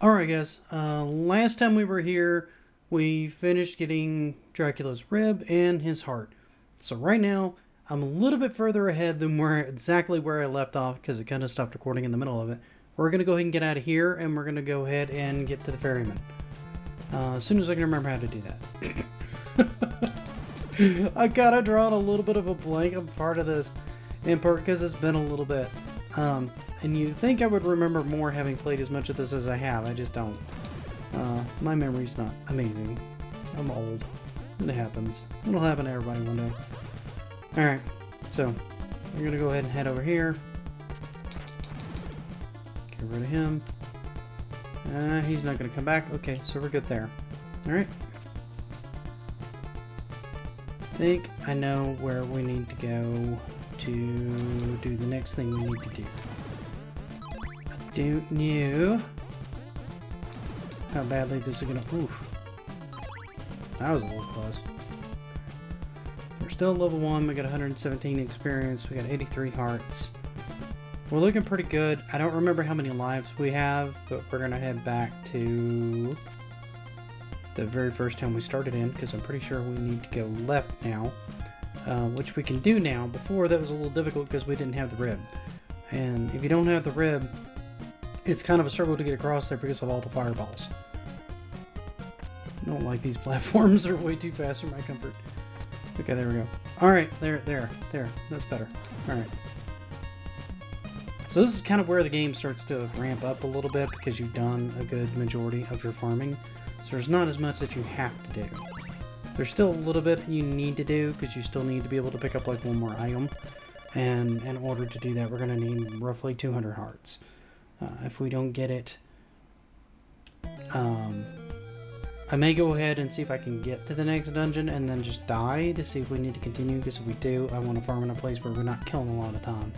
Alright guys, last time we were here, we finished getting Dracula's rib and his heart. So right now, I'm a little bit further ahead than exactly where I left off because it kind of stopped recording in the middle of it. We're going to go ahead and get out of here, and we're going to go ahead and get to the ferryman. As soon as I can remember how to do that. I kind of drawn a little bit of a blank on part of this, in part because it's been a little bit. And you'd think I would remember more having played as much of this as I have. I just don't. My memory's not amazing. I'm old. It happens. It'll happen to everybody one day. Alright, so we're going to go ahead and head over here. Get rid of him. He's not going to come back. Okay, so we're good there. Alright. I think I know where we need to go to do the next thing we need to do. I don't know how badly this is gonna. Oof. That was a little close. We're still level 1. We got 117 experience. We got 83 hearts. We're looking pretty good. I don't remember how many lives we have, but we're gonna head back to the very first town we started in because I'm pretty sure we need to go left now. Which we can do now. Before that was a little difficult because we didn't have the rib. And if you don't have the rib, it's kind of a struggle to get across there because of all the fireballs. I don't like these platforms. They're way too fast for my comfort. Okay, there we go. Alright, there. That's better. Alright. So this is kind of where the game starts to ramp up a little bit because you've done a good majority of your farming. So there's not as much that you have to do. There's still a little bit you need to do because you still need to be able to pick up like one more item. And in order to do that, we're going to need roughly 200 hearts. If we don't get it, I may go ahead and see if I can get to the next dungeon and then just die to see if we need to continue, because if we do, I want to farm in a place where we're not killing a lot of time.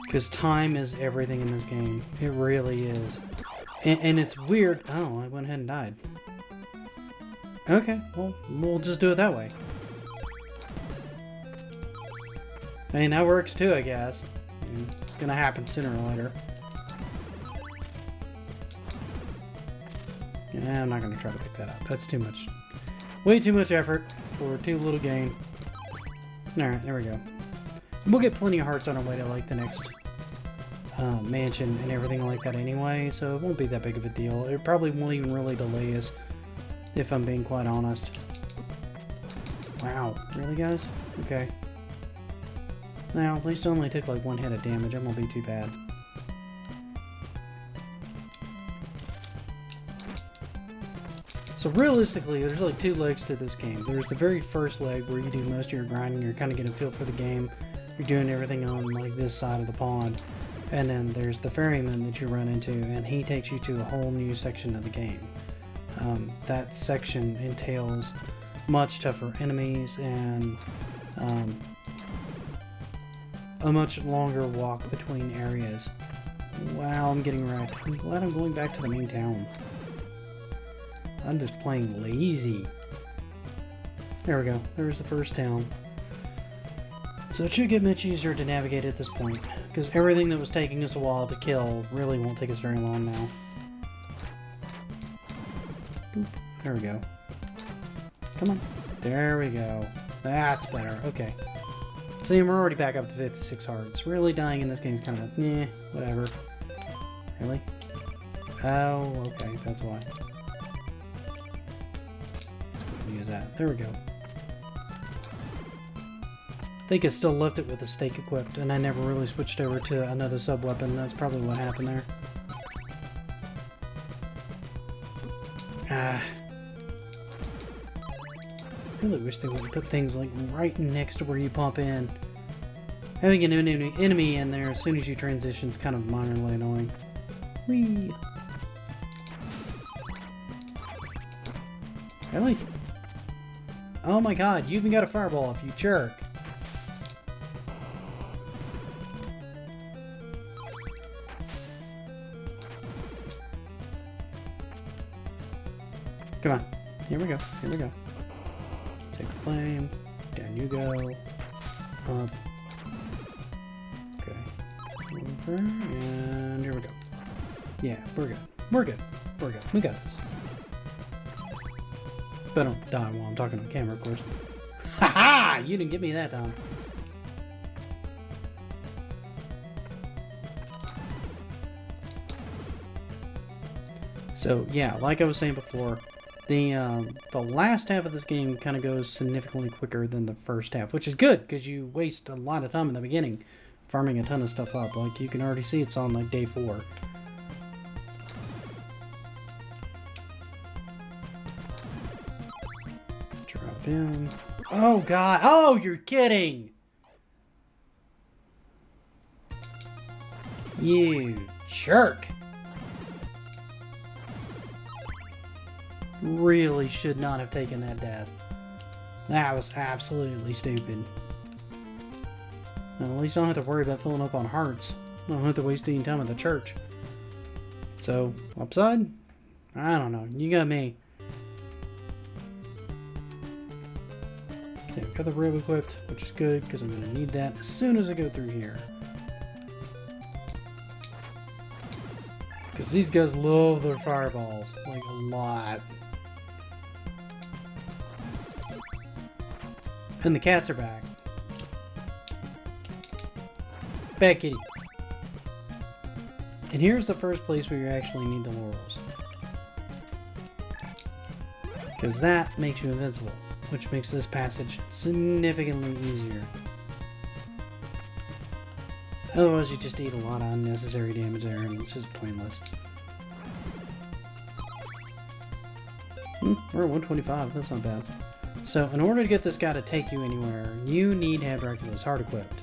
Because time is everything in this game. It really is. And it's weird. Oh, I went ahead and died. Okay, well, we'll just do it that way. I mean, that works too, I guess. It's gonna happen sooner or later. Yeah, I'm not gonna try to pick that up. That's too much. Way too much effort for too little gain. Alright, there we go. We'll get plenty of hearts on our way to, like, the next mansion and everything like that anyway, so it won't be that big of a deal. It probably won't even really delay us, if I'm being quite honest. Wow. Really, guys? Okay. Now, at least I only took like one hit of damage. It won't be too bad. So realistically, there's like two legs to this game. There's the very first leg where you do most of your grinding. You're kind of getting a feel for the game. You're doing everything on like this side of the pond. And then there's the ferryman that you run into, and he takes you to a whole new section of the game. That section entails much tougher enemies and a much longer walk between areas. Wow, I'm getting wrecked. I'm glad I'm going back to the main town. I'm just playing lazy. There we go. There's the first town. So it should get much easier to navigate at this point, because everything that was taking us a while to kill really won't take us very long now. Boop. There we go. Come on. There we go. That's better. Okay. See, we're already back up to 56 hearts. Really dying in this game is kind of, eh, whatever. Really? Oh, okay, that's why. Let's go ahead and use that. There we go. I think I still left it with the stake equipped, and I never really switched over to another sub-weapon. That's probably what happened there. I really wish they would put things like right next to where you pump in. Having an enemy in there as soon as you transition is kind of minorly annoying. Whee! Really? Oh my god, you even got a fireball off, you jerk! Come on. Here we go. Here we go. Take the flame. Down you go. Up. Okay. over, and here we go. Yeah, we're good. We're good. We're good. We got this. But don't die while I'm talking on camera, of course. Ha-ha! You didn't get me that time. So yeah, like I was saying before, the last half of this game kind of goes significantly quicker than the first half, which is good because you waste a lot of time in the beginning farming a ton of stuff up. Like you can already see it's on like day 4. Drop in. Oh god! Oh, you're kidding! You jerk! Really should not have taken that death. That was absolutely stupid. Well, at least I don't have to worry about filling up on hearts. I don't have to waste any time at the church. So, upside? I don't know. You got me. Okay, I've got the robe equipped, which is good because I'm going to need that as soon as I go through here. Because these guys love their fireballs. Like, a lot. And the cats are back. Back kitty. And here's the first place where you actually need the laurels. Because that makes you invincible, which makes this passage significantly easier. Otherwise you just eat a lot of unnecessary damage there and it's just pointless. We're at 125, that's not bad. So, in order to get this guy to take you anywhere, you need to have Dracula's heart equipped.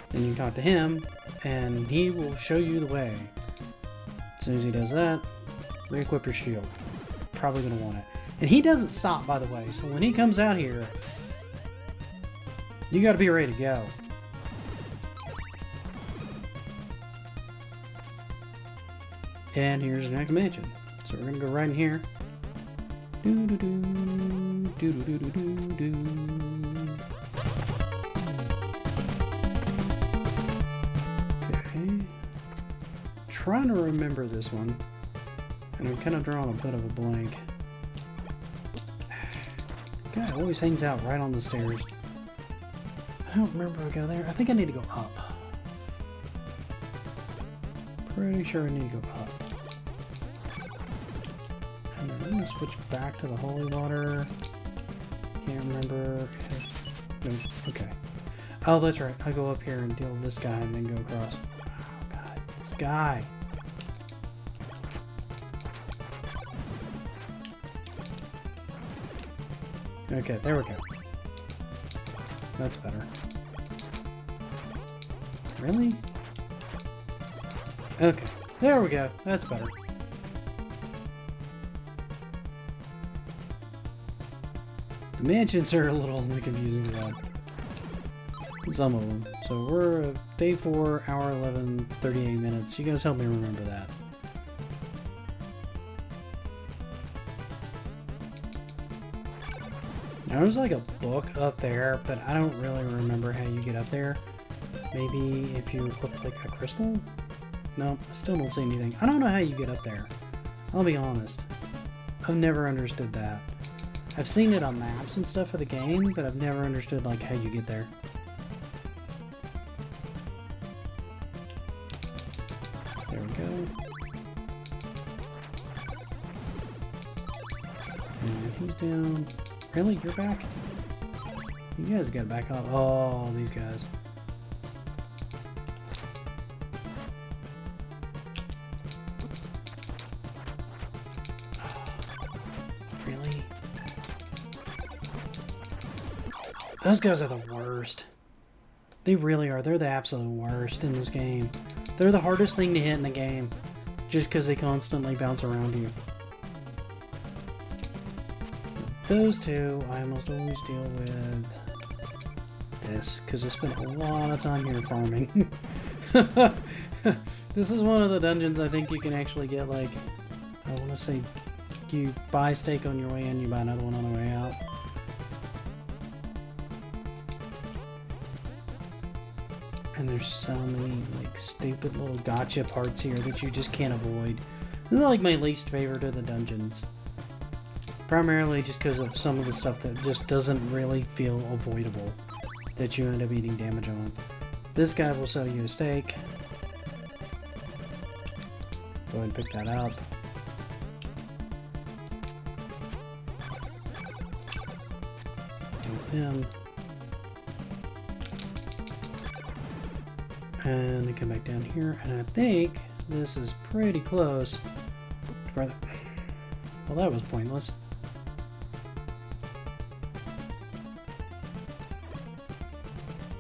Then you can talk to him, and he will show you the way. As soon as he does that, re-equip your shield. Probably going to want it. And he doesn't stop, by the way, so when he comes out here, you got to be ready to go. And here's the next mansion. So we're going to go right in here. Okay. Trying to remember this one. And I'm kind of drawing a bit of a blank. Guy always hangs out right on the stairs. I don't remember if I go there. I think I need to go up. Pretty sure I need to go up. And I'm going to switch back to the holy water. Can't remember if... No, okay. Oh, that's right. I'll go up here and deal with this guy and then go across. Oh, God. This guy. Okay, there we go. That's better. Really? Okay, there we go. That's better. The mansions are a little confusing about some of them. So we're at day 4, hour 11, 38 minutes. You guys help me remember that. Now, there's like a book up there, but I don't really remember how you get up there. Maybe if you equip like a crystal? No, I still don't see anything. I don't know how you get up there. I'll be honest. I've never understood that. I've seen it on maps and stuff for the game, but I've never understood like how you get there. There we go. And he's down. Really? You're back? You guys gotta back up. Oh, these guys. Really? Those guys are the worst. They really are. They're the absolute worst in this game. They're the hardest thing to hit in the game. Just because they constantly bounce around you. Those two, I almost always deal with this, because I spent a lot of time here farming. This is one of the dungeons I think you can actually get, like, I want to say, you buy steak on your way in, you buy another one on the way out. And there's so many like stupid little gotcha parts here that you just can't avoid. This is like my least favorite of the dungeons. Primarily just because of some of the stuff that just doesn't really feel avoidable that you end up eating damage on. This guy will sell you a steak. Go ahead and pick that up. Do them. And then come back down here, and I think this is pretty close to where the... Well, that was pointless.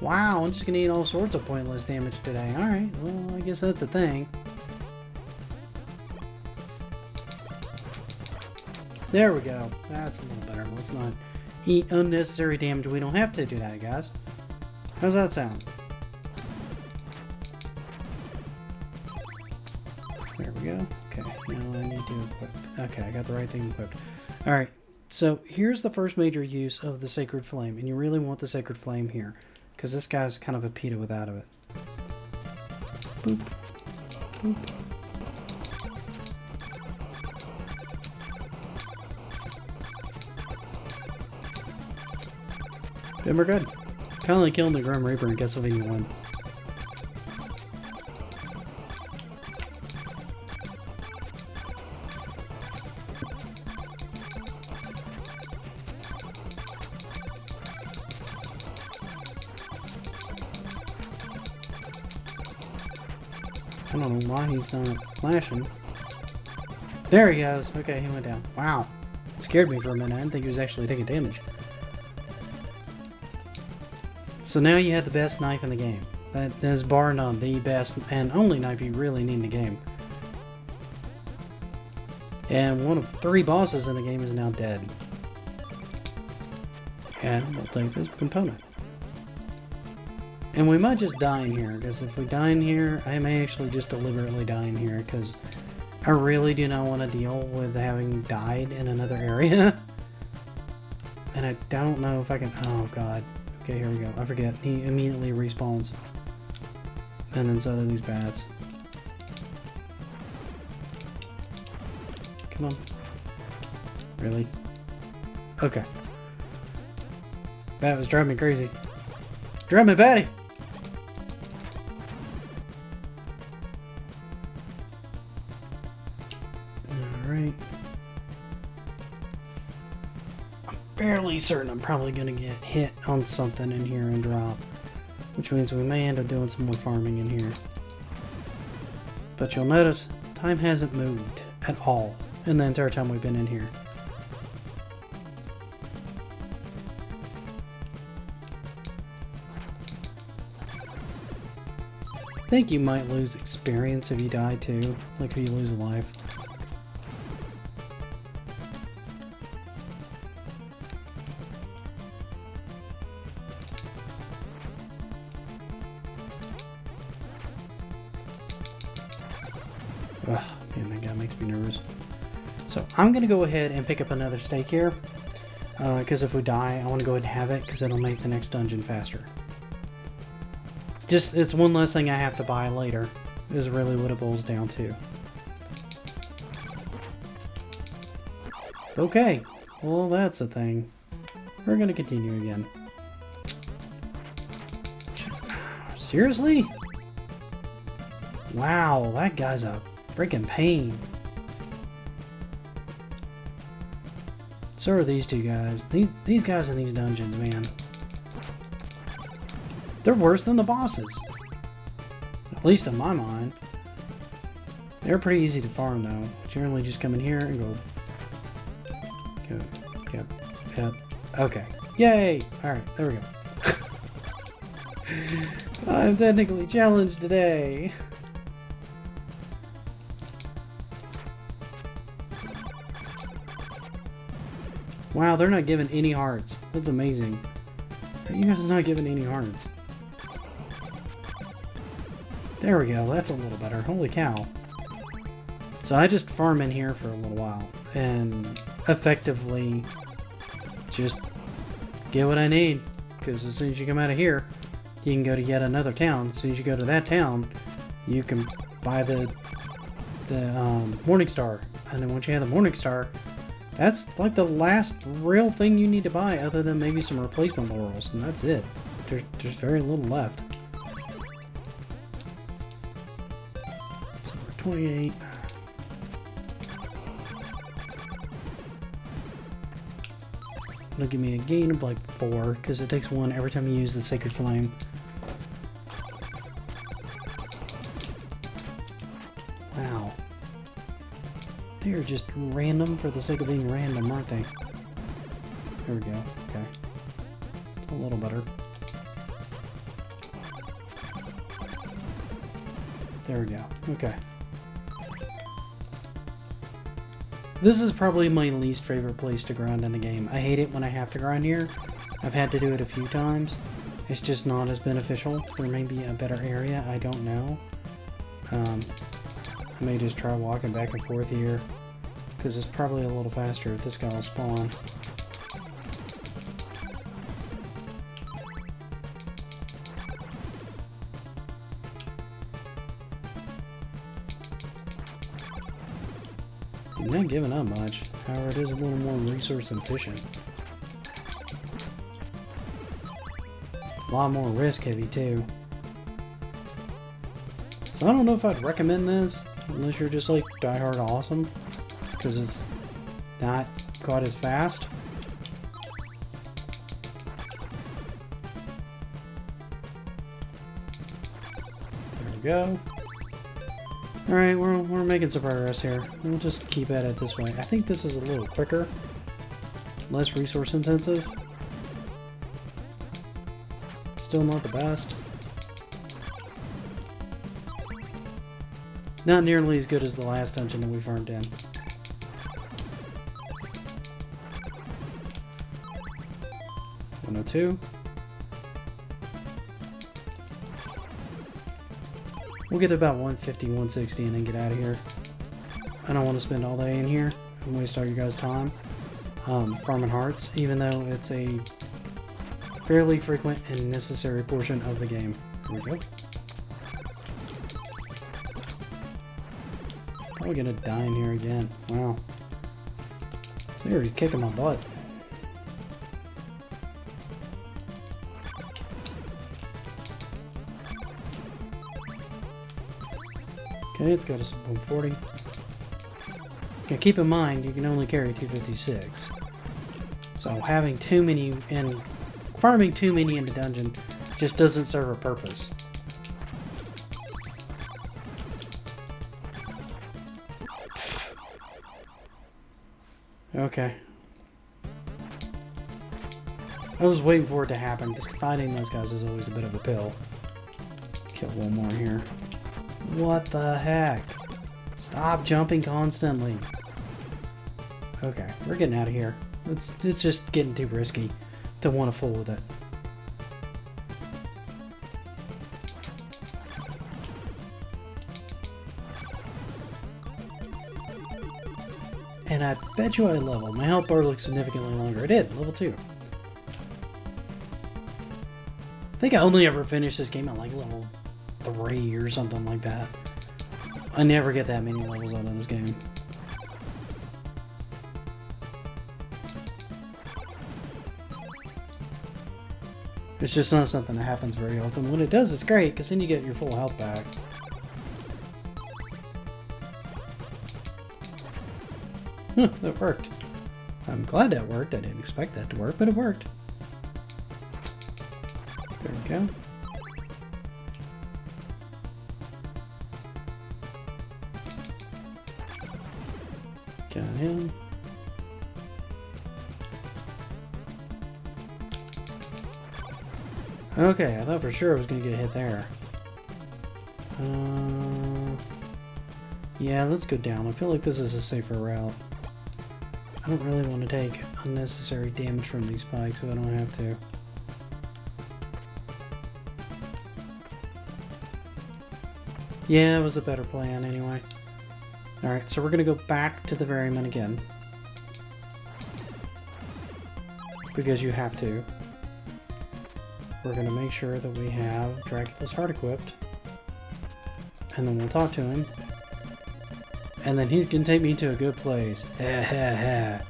Wow, I'm just gonna eat all sorts of pointless damage today. Alright, well, I guess that's a thing. There we go. That's a little better. Let's not eat unnecessary damage. We don't have to do that, guys. How's that sound? There we go. Okay, now I need to equip. Okay, I got the right thing equipped. Alright, so here's the first major use of the Sacred Flame, and you really want the Sacred Flame here, because this guy's kind of a PETA without it. Boop. Boop. And we're good. Kind of like killing the Grim Reaper in Castlevania 1. I don't know why he's not flashing. There he goes. Okay, he went down. Wow. It scared me for a minute. I didn't think he was actually taking damage. So now you have the best knife in the game. That is bar none the best and only knife you really need in the game. And one of 3 bosses in the game is now dead. And we'll take this component. And we might just die in here, because if we die in here, I may actually just deliberately die in here, because I really do not want to deal with having died in another area. And I don't know if I can... Oh, God. Okay, here we go. I forget. He immediately respawns. And then so do these bats. Come on. Really? Okay. Bat was driving me crazy. Drive me batty! Alright. I'm fairly certain I'm probably gonna get hit on something in here and drop. Which means we may end up doing some more farming in here. But you'll notice, time hasn't moved at all in the entire time we've been in here. I think you might lose experience if you die too, like if you lose a life. Ugh, man, that guy makes me nervous. So I'm gonna go ahead and pick up another steak here, because if we die, I want to go ahead and have it, because it'll make the next dungeon faster. Just, it's one less thing I have to buy later, is really what it boils down to. Okay, well that's a thing. We're gonna continue again. Seriously? Wow, that guy's a freaking pain. So are these two guys. These guys in these dungeons, man. They're worse than the bosses. At least in my mind. They're pretty easy to farm though. Generally just come in here and go. Yep. Okay. Yay! Alright, there we go. I'm technically challenged today. Wow, they're not giving any hearts. That's amazing. You guys not giving any hearts. There we go, that's a little better. Holy cow. So I just farm in here for a little while and effectively just get what I need, because as soon as you come out of here, you can go to yet another town. As soon as you go to that town, you can buy the Morning Star. And then once you have the Morning Star, that's like the last real thing you need to buy, other than maybe some replacement laurels, and that's it. There's very little left. So we're 28. It'll give me a gain of like 4, because it takes 1 every time you use the Sacred Flame. Wow. They are just random for the sake of being random, aren't they? There we go. Okay. A little better. There we go. Okay. This is probably my least favorite place to grind in the game. I hate it when I have to grind here. I've had to do it a few times. It's just not as beneficial. There may be a better area. I don't know. I may just try walking back and forth here, because it's probably a little faster if this guy will spawn. I'm not giving up much. However, it is a little more resource efficient. A lot more risk heavy too. So I don't know if I'd recommend this unless you're just like diehard awesome, because it's not quite as fast. There we go. Alright, we're making some progress here. We'll just keep at it this way. I think this is a little quicker. Less resource intensive. Still not the best. Not nearly as good as the last dungeon that we farmed in. $102. We'll get to about 150, 160 and then get out of here. I don't want to spend all day in here and waste all you guys' time farming hearts, even though it's a fairly frequent and necessary portion of the game. Here we go. Probably gonna die in here again. Wow. They're already kicking my butt. Okay, it's got us 140. Now keep in mind, you can only carry 256. So having too many and farming too many in the dungeon just doesn't serve a purpose. Okay. I was waiting for it to happen, because fighting those guys is always a bit of a pill. Kill one more here. What the heck? Stop jumping constantly. Okay, we're getting out of here. It's just getting too risky to want to fool with it. And I bet you I leveled. My health bar looks significantly longer. It did, level 2. I think I only ever finished this game at like level 3 or something like that. I never get that many levels out of this game. It's just not something that happens very often. When it does, it's great, because then you get your full health back. That worked. I'm glad that worked. I didn't expect that to work, but it worked. There we go. Got him. Okay, I thought for sure I was going to get hit there. Yeah, let's go down. I feel like this is a safer route. I don't really want to take unnecessary damage from these spikes if I don't have to. Yeah, it was a better plan anyway. Alright, so we're going to go back to the Ferryman again. Because you have to. we're going to make sure that we have Dracula's heart equipped. And then we'll talk to him. And then he's going to take me to a good place. Ha ha ha.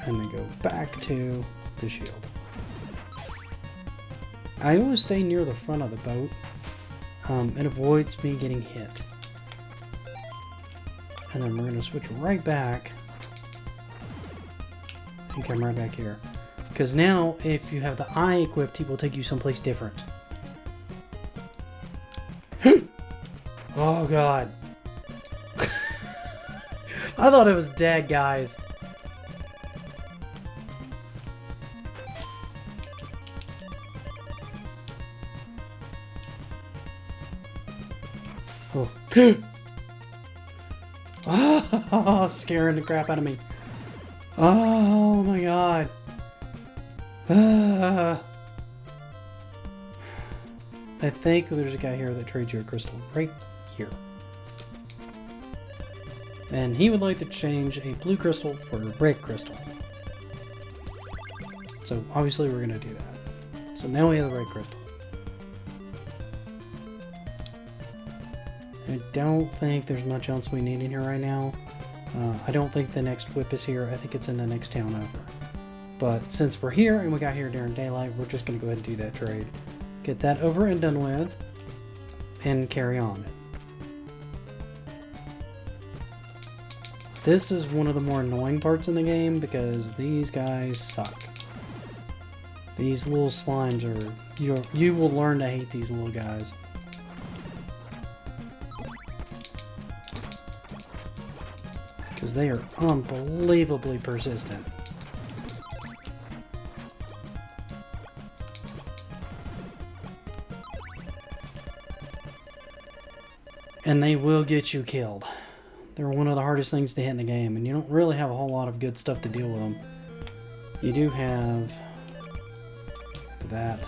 And then go back to the shield. I always stay near the front of the boat. It avoids me getting hit. And then we're going to switch right back. And come right back here. Because now, if you have the eye equipped, he will take you someplace different. Oh god. I thought it was dead, guys. Oh. Oh, scaring the crap out of me. Oh my god. I think there's a guy here that trades you a crystal right here. And he would like to change a blue crystal for a red crystal. So obviously we're going to do that. So now we have the red crystal. I don't think there's much else we need in here right now. I don't think the next whip is here. I think it's in the next town over. But since we're here and we got here during daylight, we're just going to go ahead and do that trade. Get that over and done with. And carry on. This is one of the more annoying parts in the game because these guys suck. These little slimes are... You will learn to hate these little guys. Because they are unbelievably persistent. And they will get you killed. They're one of the hardest things to hit in the game, and you don't really have a whole lot of good stuff to deal with them. You do have that.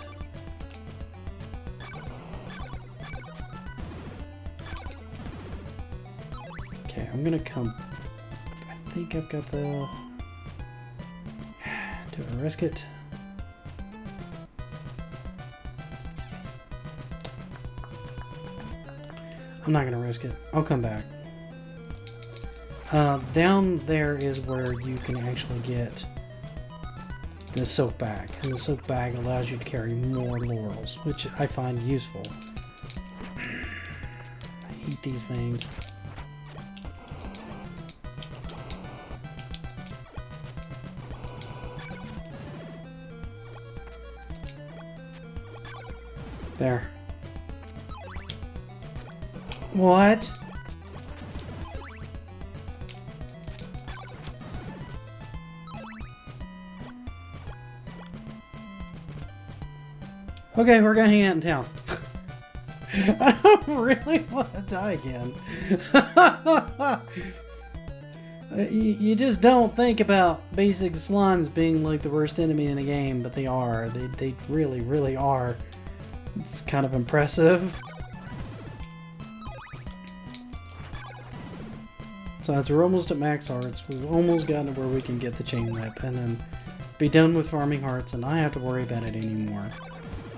Okay, I'm gonna come... I think I've got the... Do I risk it? I'm not gonna risk it. I'll come back. Down there is where you can actually get the soap bag. And the soap bag allows you to carry more laurels, which I find useful. I hate these things. There. What? Okay, we're gonna hang out in town. I don't really want to die again. You just don't think about basic slimes being like the worst enemy in the game, but they are. They really, really are. It's kind of impressive. So as we're almost at max hearts, we've almost gotten to where we can get the chain whip and then be done with farming hearts and not have to worry about it anymore.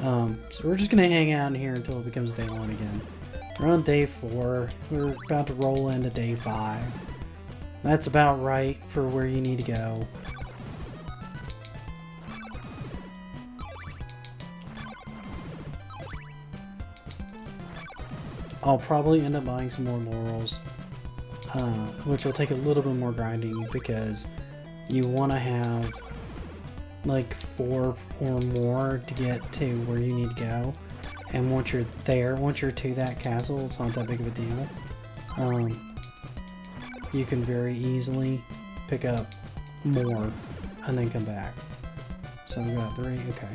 So we're just going to hang out in here until it becomes day 1 again. We're on day 4. We're about to roll into day 5. That's about right for where you need to go. I'll probably end up buying some more laurels, which will take a little bit more grinding because you want to have like 4 or more to get to where you need to go. And once you're there, once you're to that castle, it's not that big of a deal. You can very easily pick up more and then come back. So we got 3, okay.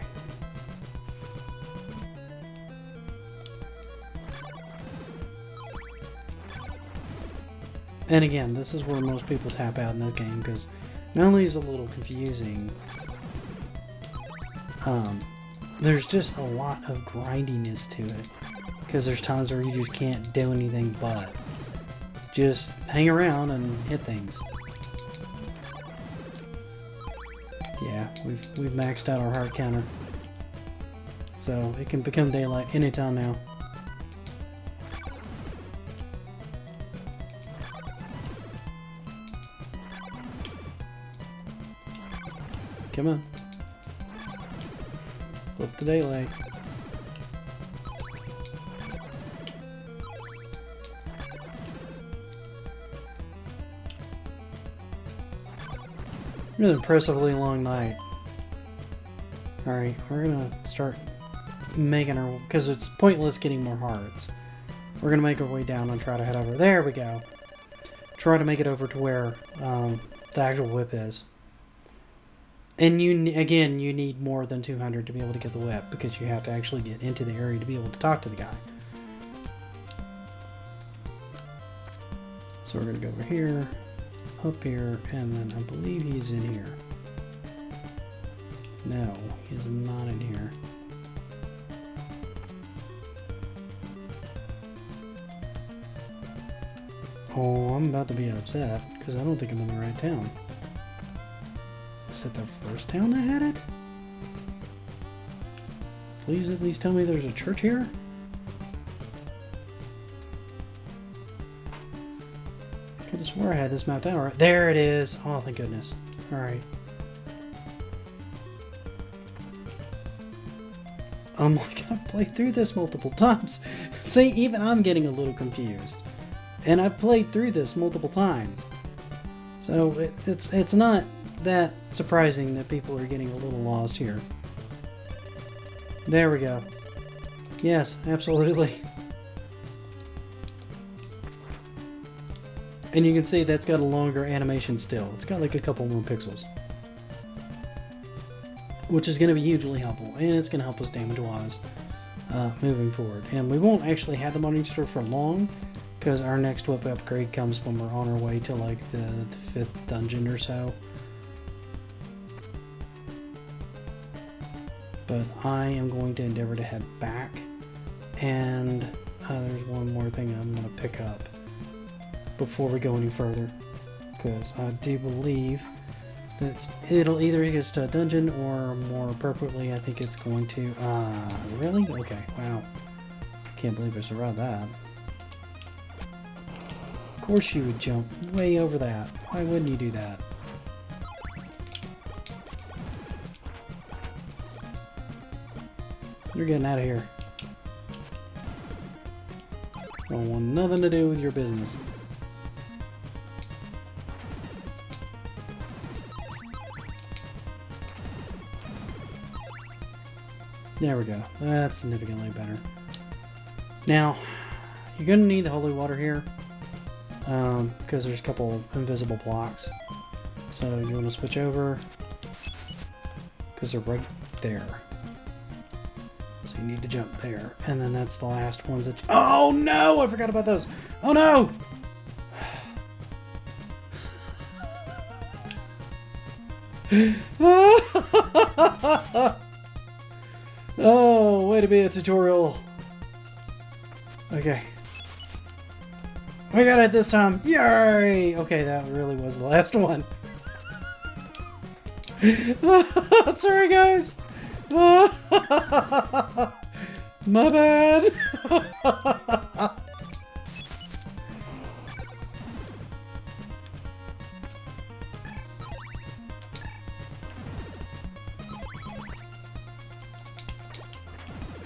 And again, this is where most people tap out in this game because not only is it a little confusing, there's just a lot of grindiness to it. Because there's times where you just can't do anything but just hang around and hit things. Yeah, we've maxed out our heart counter. So it can become daylight anytime now. Come on. Flip the daylight. It's an impressively long night. Alright, we're gonna start making our... because it's pointless getting more hearts. We're gonna make our way down and try to head over. There we go. Try to make it over to where the actual whip is. And again, you need more than 200 to be able to get the whip, because you have to actually get into the area to be able to talk to the guy. So we're gonna go over here, up here, and then I believe he's in here. No, he's not in here. Oh, I'm about to be upset, because I don't think I'm in the right town. Is it the first town that had it? Please at least tell me there's a church here? I could have swore I had this mapped out. Right? There it is! Oh, thank goodness. Alright. I'm like, I've played through this multiple times. See, even I'm getting a little confused. And I've played through this multiple times. So it's not that surprising that people are getting a little lost here. There we go. Yes, absolutely. And you can see that's got a longer animation still. It's got like a couple more pixels. Which is going to be hugely helpful. And it's going to help us damage-wise moving forward. And we won't actually have the money store for long, because our next whip upgrade comes when we're on our way to like the 5th dungeon or so. But I am going to endeavor to head back, and there's one more thing I'm going to pick up before we go any further, because I do believe that it'll either get us to a dungeon, or more appropriately I think it's going to... really? Okay, wow. Can't believe I survived that. Of course you would jump way over that. Why wouldn't you do that? You're getting out of here. Don't want nothing to do with your business. There we go. That's significantly better. Now, you're going to need the holy water here, because there's a couple invisible blocks. So you want to switch over, because they're right there. So you need to jump there. And then that's the last ones that... Oh no! I forgot about those! Oh no! Oh, way to be a tutorial. Okay. We got it this time. Yay! Okay, that really was the last one. Sorry, guys. My bad.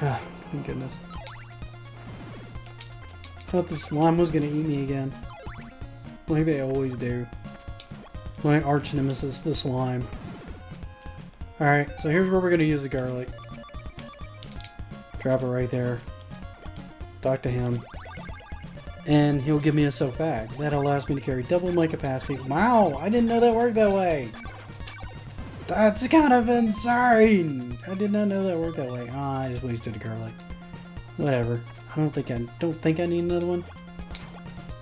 Ah, thank goodness. I thought the slime was gonna eat me again. Like they always do. My arch nemesis, the slime. Alright, so here's where we're gonna use the garlic. Drop it right there. Talk to him. And he'll give me a soak bag. That allows me to carry double my capacity. Wow, I didn't know that worked that way. That's kind of insane! I did not know that worked that way. Ah, I just wasted a garlic. Whatever. I don't think I need another one.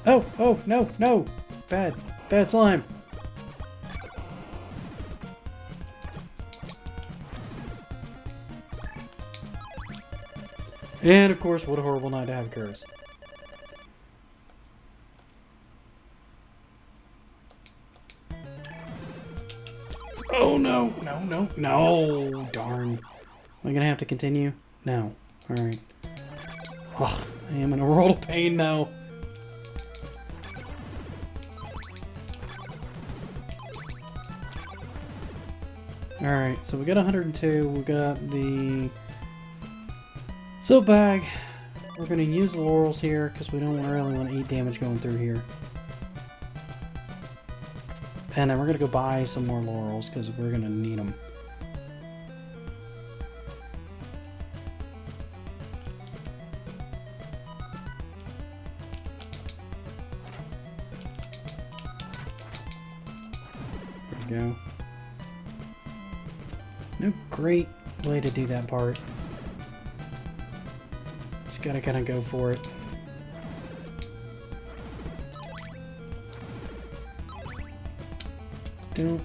Oh, oh, no, no! Bad slime. And of course, what a horrible night to have a curse. Oh no, no, no, no! Darn. Am I gonna have to continue? No. Alright. Oh, I am in a world of pain now. Alright, so we got 102, we got the soap bag. We're going to use the laurels here because we don't really want to eat damage going through here. And then we're going to go buy some more laurels because we're going to need them. There we go. No great way to do that part. Just gotta kind of go for it. Don't.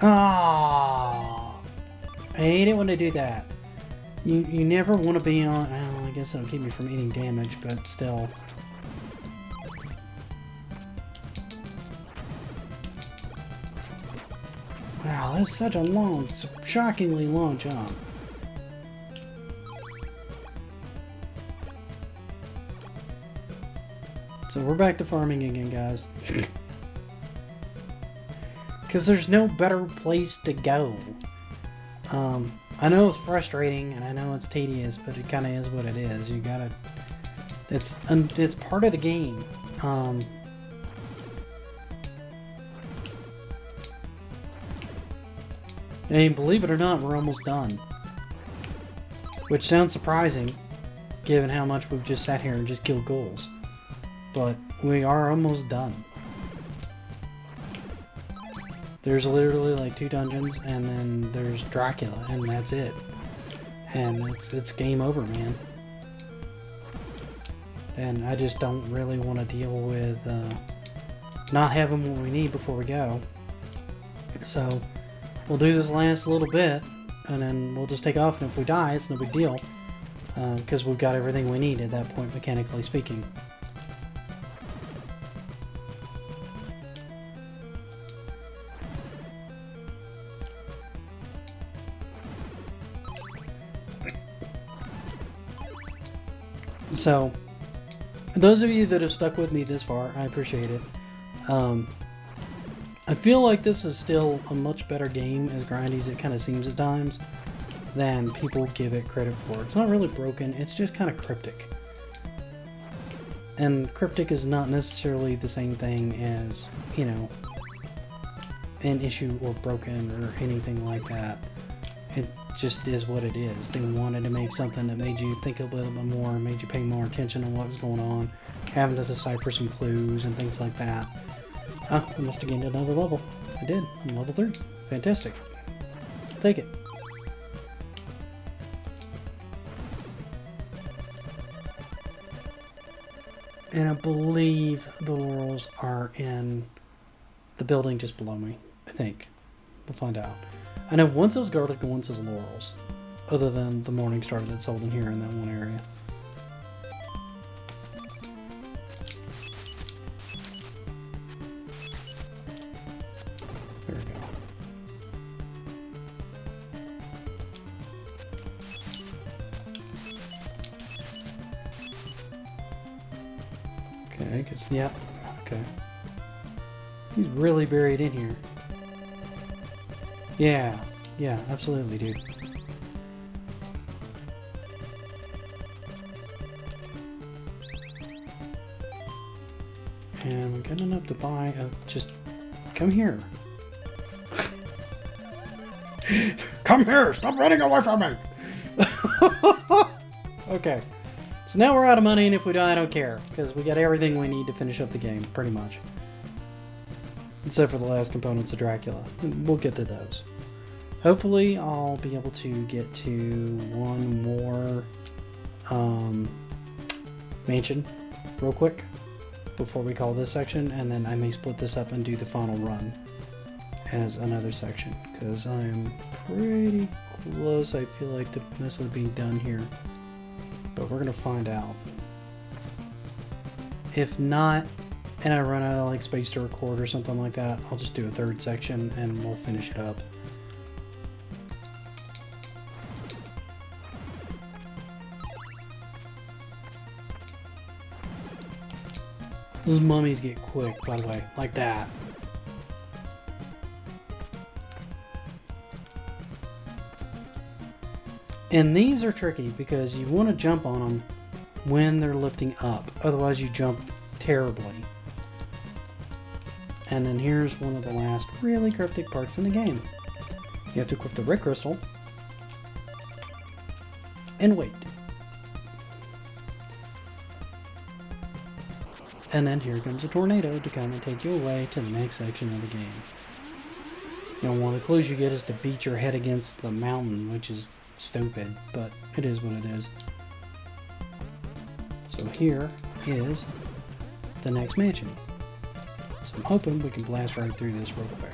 Ah! I hate it when they do that. You never want to be on. Well, I guess it'll keep me from eating damage, but still. Wow, that's such a long, shockingly long jump. So we're back to farming again, guys. Because there's no better place to go. I know it's frustrating and I know it's tedious, but it kind of is what it is. You gotta... It's part of the game. And believe it or not, we're almost done. Which sounds surprising, given how much we've just sat here and just killed ghouls. But we are almost done. There's literally like 2 dungeons, and then there's Dracula, and that's it. And it's game over, man. And I just don't really want to deal with not having what we need before we go. So we'll do this last little bit, and then we'll just take off, and if we die, it's no big deal. Because we've got everything we need at that point, mechanically speaking. So, those of you that have stuck with me this far, I appreciate it. I feel like this is still a much better game, as grindy as it kind of seems at times, than people give it credit for. It's not really broken, it's just kind of cryptic. And cryptic is not necessarily the same thing as, you know, an issue or broken or anything like that. It just is what it is. They wanted to make something that made you think a little bit more, made you pay more attention to what was going on, having to decipher some clues and things like that. Ah, I must have gained another level. I did. I'm level 3. Fantastic. Take it. And I believe the laurels are in the building just below me. I think. We'll find out. I know once it was guarded and once it was laurels. Other than the Morning Star that's sold in here in that one area. There we go. Okay, cause, yeah, okay. He's really buried in here. Yeah, absolutely, dude. And we got enough to buy a, just, come here. Come here, stop running away from me! Okay, so now we're out of money, and if we die, I don't care, because we got everything we need to finish up the game, pretty much. Except for the last components of Dracula. We'll get to those. Hopefully I'll be able to get to one more mansion real quick before we call this section, and then I may split this up and do the final run as another section, because I am pretty close, I feel like, to mostly being done here. But we're going to find out. If not, and I run out of like space to record or something like that, I'll just do a third section and we'll finish it up. Those mummies get quick, by the way, like that. And these are tricky because you want to jump on them when they're lifting up. Otherwise you jump terribly. And then here's one of the last really cryptic parts in the game. You have to equip the red crystal and wait. And then here comes a tornado to come and take you away to the next section of the game. You know, one of the clues you get is to beat your head against the mountain, which is stupid, but it is what it is. So here is the next mansion. So I'm hoping we can blast right through this real quick.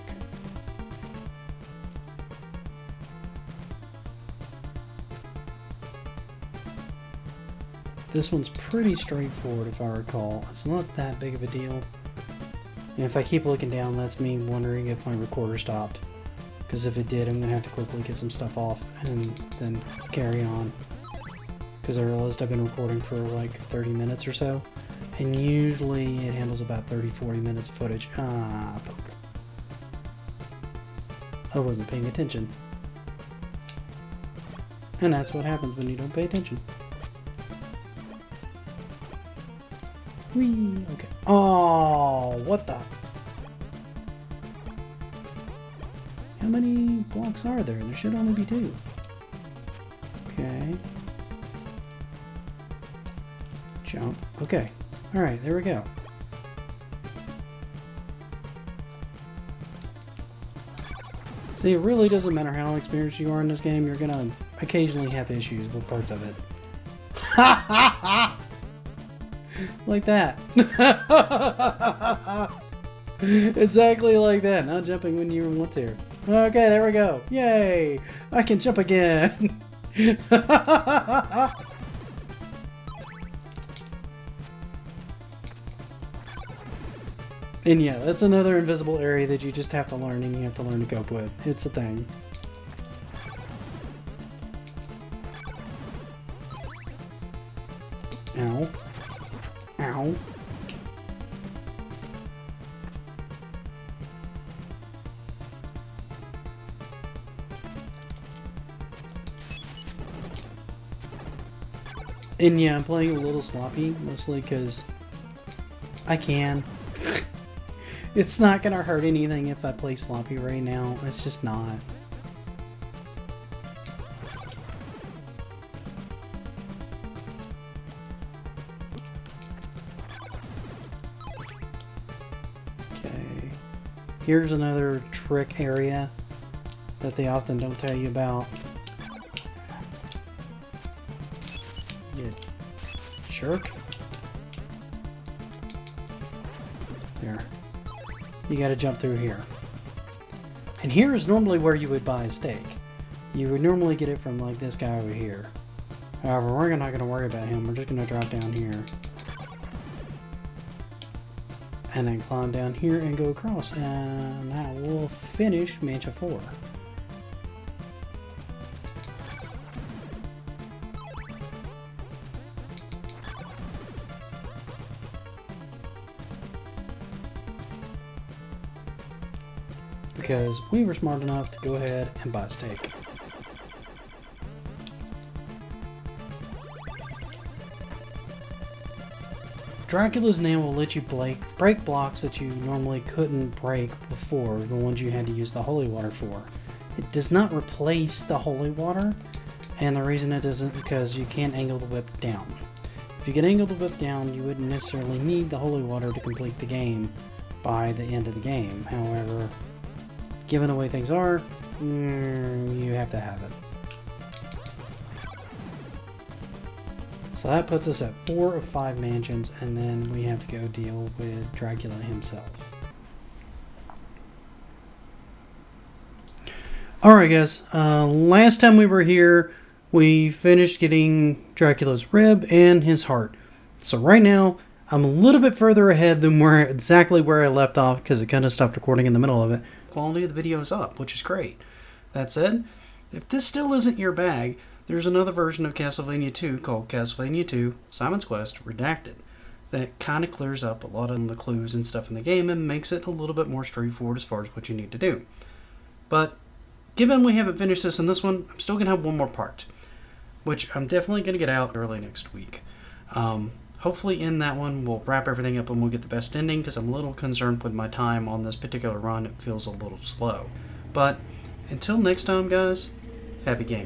This one's pretty straightforward if I recall. It's not that big of a deal. And if I keep looking down, that's me wondering if my recorder stopped. Because if it did, I'm going to have to quickly get some stuff off and then carry on. Because I realized I've been recording for like 30 minutes or so. And usually it handles about 30-40 minutes of footage. Ah, poke. I wasn't paying attention. And that's what happens when you don't pay attention. Whee! Okay. Oh, what the? How many blocks are there? There should only be 2. Okay. Jump. Okay. Alright, there we go. See, it really doesn't matter how experienced you are in this game, you're gonna occasionally have issues with parts of it. Ha ha ha! Like that. Exactly like that. Not jumping when you want to. Okay, there we go. Yay! I can jump again. And yeah, that's another invisible area that you just have to learn and you have to learn to cope with. It's a thing. Ow. Ow. And yeah, I'm playing a little sloppy, mostly because I can. It's not gonna hurt anything if I play sloppy right now. It's just not. Okay. Here's another trick area that they often don't tell you about. You jerk. There. You gotta jump through here. And here is normally where you would buy a steak. You would normally get it from like this guy over here. However, we're not gonna worry about him. We're just gonna drop down here. And then climb down here and go across. And that will finish Mansion 4. Because we were smart enough to go ahead and buy a steak. Dracula's name will let you break blocks that you normally couldn't break before, the ones you had to use the holy water for. It does not replace the holy water, and the reason it doesn't is because you can't angle the whip down. If you could angle the whip down, you wouldn't necessarily need the holy water to complete the game by the end of the game. However, given the way things are, you have to have it. So that puts us at 4 of 5 mansions, and then we have to go deal with Dracula himself. Alright guys, last time we were here, we finished getting Dracula's rib and his heart. So right now, I'm a little bit further ahead than exactly where I left off, because it kind of stopped recording in the middle of it. Quality of the video is up, which is great. That said, if this still isn't your bag, there's another version of Castlevania 2 called Castlevania 2 Simon's Quest Redacted. that kind of clears up a lot of the clues and stuff in the game and makes it a little bit more straightforward as far as what you need to do. But given we haven't finished this in this one, I'm still going to have one more part, which I'm definitely going to get out early next week. Hopefully in that one we'll wrap everything up and we'll get the best ending, because I'm a little concerned with my time on this particular run. It feels a little slow. But until next time, guys, happy gaming.